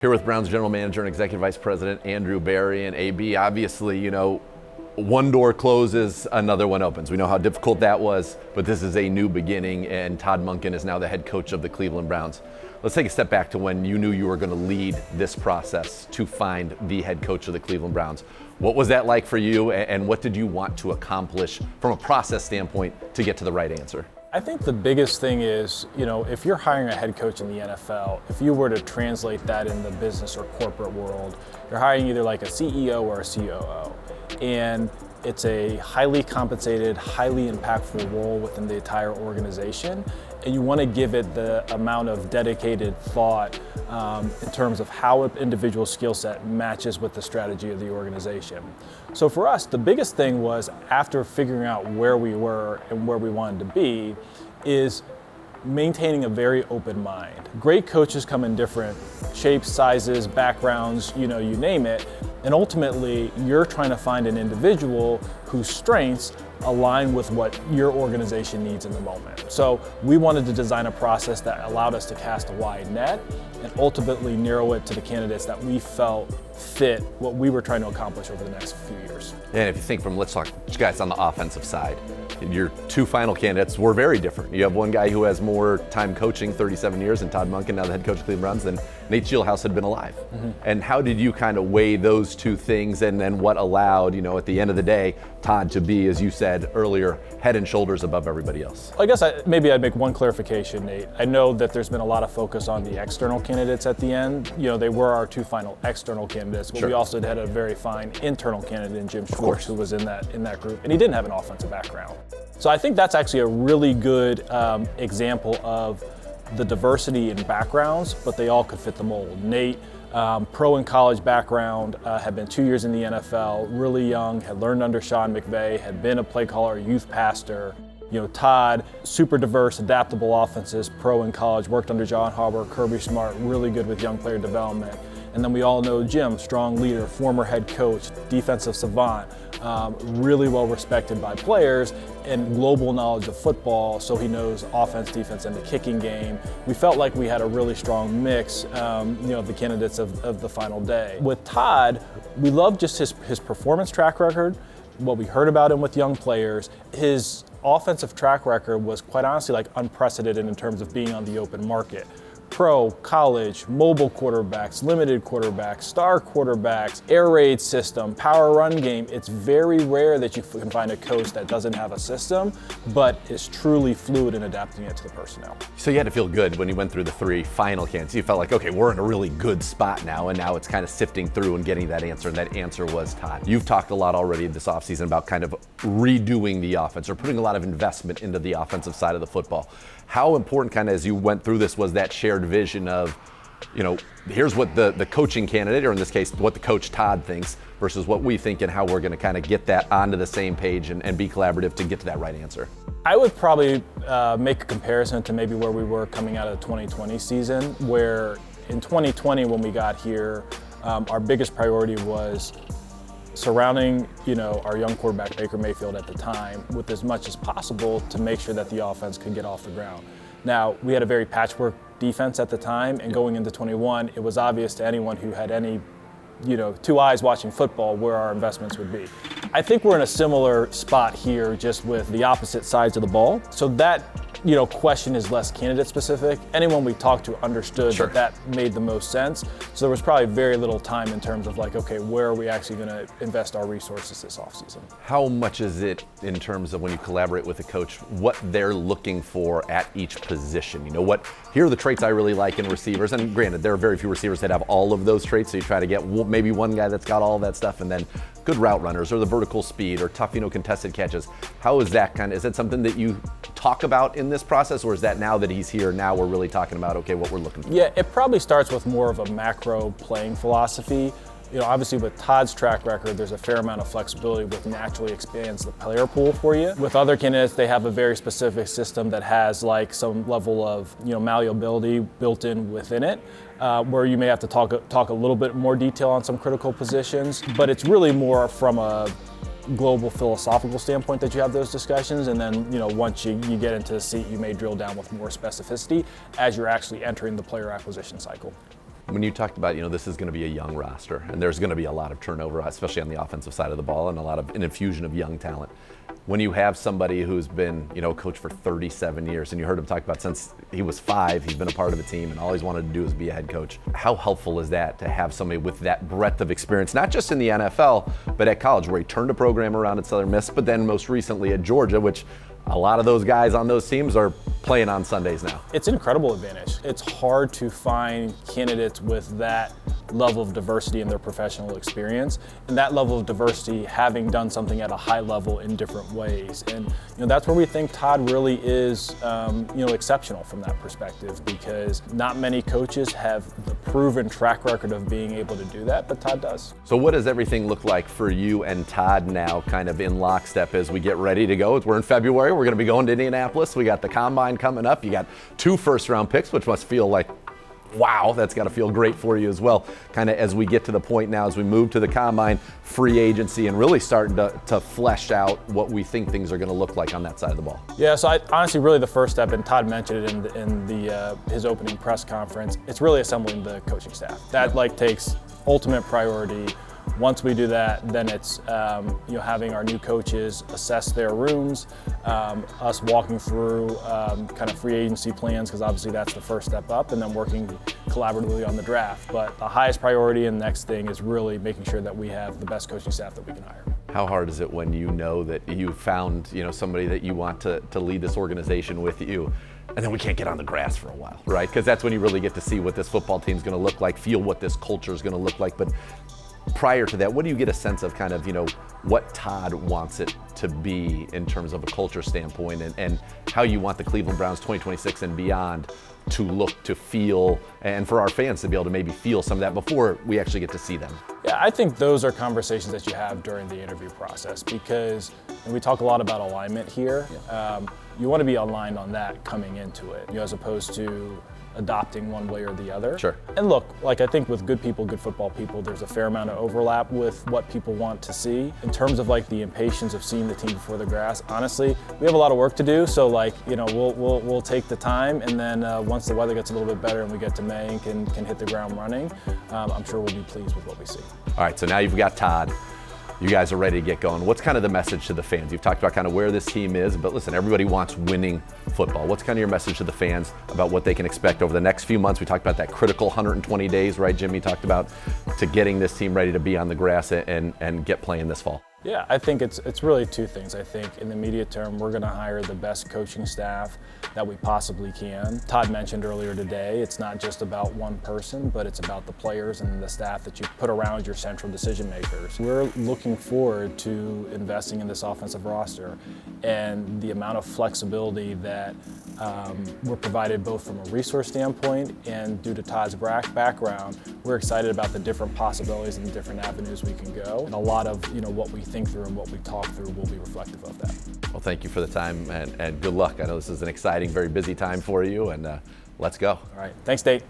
Here with Browns General Manager and Executive Vice President Andrew Berry. And AB, obviously, one door closes, another one opens. We know how difficult that was, but this is a new beginning, and Todd Monken is now the head coach of the Cleveland Browns. Let's take a step back to when you knew you were going to lead this process to find the head coach of the Cleveland Browns. What was that like for you, and what did you want to accomplish from a process standpoint to get to the right answer? I think the biggest thing is, if you're hiring a head coach in the NFL, if you were to translate that in the business or corporate world, you're hiring either like a CEO or a COO. And it's a highly compensated, highly impactful role within the entire organization. And you want to give it the amount of dedicated thought in terms of how an individual skill set matches with the strategy of the organization. So for us, the biggest thing was, after figuring out where we were and where we wanted to be, is maintaining a very open mind. Great coaches come in different shapes, sizes, backgrounds, you name it. And ultimately, you're trying to find an individual whose strengths align with what your organization needs in the moment. So we wanted to design a process that allowed us to cast a wide net and ultimately narrow it to the candidates that we felt fit what we were trying to accomplish over the next few years. And if you think let's talk guys on the offensive side. Your two final candidates were very different. You have one guy who has more time coaching, 37 years, and Todd Monken, now the head coach of Cleveland Browns, than Nate Shieldhouse had been alive. Mm-hmm. And how did you kind of weigh those two things, and then what allowed, at the end of the day, Todd to be, as you said earlier, head and shoulders above everybody else? I guess maybe I'd make one clarification, Nate. I know that there's been a lot of focus on the external candidates at the end. They were our two final external candidates, but Sure. We also had a very fine internal candidate in Jim Schwartz, who was in that group, and he didn't have an offensive background. So I think that's actually a really good example of the diversity in backgrounds, but they all could fit the mold. Nate, pro and college background, had been 2 years in the NFL, really young, had learned under Sean McVay, had been a play caller, youth pastor. Todd, super diverse, adaptable offenses, pro and college, worked under John Harbaugh, Kirby Smart, really good with young player development. And then we all know Jim, strong leader, former head coach, defensive savant, really well respected by players, and global knowledge of football, so he knows offense, defense, and the kicking game. We felt like we had a really strong mix, of the candidates of the final day. With Todd, we loved just his performance track record, what we heard about him with young players. His offensive track record was quite honestly unprecedented in terms of being on the open market. Pro, college, mobile quarterbacks, limited quarterbacks, star quarterbacks, air raid system, power run game. It's very rare that you can find a coach that doesn't have a system, but is truly fluid in adapting it to the personnel. So you had to feel good when you went through the three final candidates. You felt like, okay, we're in a really good spot now, and now it's kind of sifting through and getting that answer, and that answer was Todd. You've talked a lot already this offseason about kind of redoing the offense, or putting a lot of investment into the offensive side of the football. How important, kind of as you went through this, was that shared vision of, here's what the coaching candidate, or in this case, what the coach Todd thinks, versus what we think, and how we're going to kind of get that onto the same page and be collaborative to get to that right answer? I would probably make a comparison to maybe where we were coming out of the 2020 season, where in 2020 when we got here, our biggest priority was surrounding, our young quarterback Baker Mayfield at the time with as much as possible to make sure that the offense could get off the ground. Now, we had a very patchwork defense at the time, and going into 21, it was obvious to anyone who had any, two eyes watching football where our investments would be. I think we're in a similar spot here, just with the opposite sides of the ball. So that, question is less candidate specific. Anyone we talked to understood Sure. that made the most sense. So there was probably very little time in terms of okay, where are we actually going to invest our resources this offseason? How much is it in terms of when you collaborate with a coach, what they're looking for at each position? Here are the traits I really like in receivers. And granted, there are very few receivers that have all of those traits. So you try to get maybe one guy that's got all of that stuff, and then good route runners, or the vertical speed, or tough, contested catches. How is that is that something that you talk about in this process, or is that now that he's here, now we're really talking about, okay, what we're looking for? Yeah, it probably starts with more of a macro playing philosophy. Obviously with Todd's track record, there's a fair amount of flexibility, which naturally expands the player pool for you. With other candidates, they have a very specific system that has some level of malleability built in within it, where you may have to talk a little bit more detail on some critical positions. But it's really more from a global philosophical standpoint that you have those discussions, and then once you get into the seat, you may drill down with more specificity as you're actually entering the player acquisition cycle. When you talked about, this is going to be a young roster, and there's going to be a lot of turnover, especially on the offensive side of the ball, and an infusion of young talent. When you have somebody who's been, coach for 37 years, and you heard him talk about since he was 5, he's been a part of a team, and all he's wanted to do is be a head coach. How helpful is that to have somebody with that breadth of experience, not just in the NFL, but at college, where he turned a program around at Southern Miss, but then most recently at Georgia, which a lot of those guys on those teams are playing on Sundays now. It's an incredible advantage. It's hard to find candidates with that level of diversity in their professional experience, and that level of diversity having done something at a high level in different ways. And that's where we think Todd really is exceptional from that perspective, because not many coaches have the proven track record of being able to do that, but Todd does. So what does everything look like for you and Todd now, kind of in lockstep as we get ready to go? We're in February, we're going to be going to Indianapolis, we got the Combine coming up, you got 2 first-round picks, which must feel like, wow, that's got to feel great for you as well. Kind of as we get to the point now, as we move to the Combine, free agency, and really starting to flesh out what we think things are going to look like on that side of the ball. Yeah, so honestly, really the first step, and Todd mentioned it in his opening press conference, it's really assembling the coaching staff. That takes ultimate priority. Once we do that, then it's having our new coaches assess their rooms, us walking through kind of free agency plans, because obviously that's the first step up, and then working collaboratively on the draft. But the highest priority and the next thing is really making sure that we have the best coaching staff that we can hire. How hard is it when you know that you found somebody that you want to lead this organization with you, and then we can't get on the grass for a while, right? Because that's when you really get to see what this football team's going to look like, feel what this culture is going to look like. But prior to that, what do you get a sense of kind of, what Todd wants it to be in terms of a culture standpoint, and how you want the Cleveland Browns 2026 and beyond to look, to feel, and for our fans to be able to maybe feel some of that before we actually get to see them? Yeah, I think those are conversations that you have during the interview process, because, and we talk a lot about alignment here, you want to be aligned on that coming into it, as opposed to adopting one way or the other. Sure. And look, I think with good people, good football people, there's a fair amount of overlap with what people want to see. In terms of the impatience of seeing the team before the grass, honestly, we have a lot of work to do. So we'll take the time, and then once the weather gets a little bit better and we get to May and can hit the ground running, I'm sure we'll be pleased with what we see. All right, so now you've got Todd. You guys are ready to get going. What's kind of the message to the fans? You've talked about kind of where this team is, but listen, everybody wants winning football. What's kind of your message to the fans about what they can expect over the next few months? We talked about that critical 120 days, right, Jimmy talked about, to getting this team ready to be on the grass and get playing this fall. Yeah, I think it's really 2 things. I think in the immediate term, we're going to hire the best coaching staff that we possibly can. Todd mentioned earlier today, it's not just about one person, but it's about the players and the staff that you put around your central decision makers. We're looking forward to investing in this offensive roster, and the amount of flexibility that we're provided both from a resource standpoint and due to Todd's background, we're excited about the different possibilities and the different avenues we can go. And a lot of what we think through and what we talk through will be reflective of that. Well, thank you for the time, and good luck. I know this is an exciting, very busy time for you, and let's go. All right. Thanks, Nate.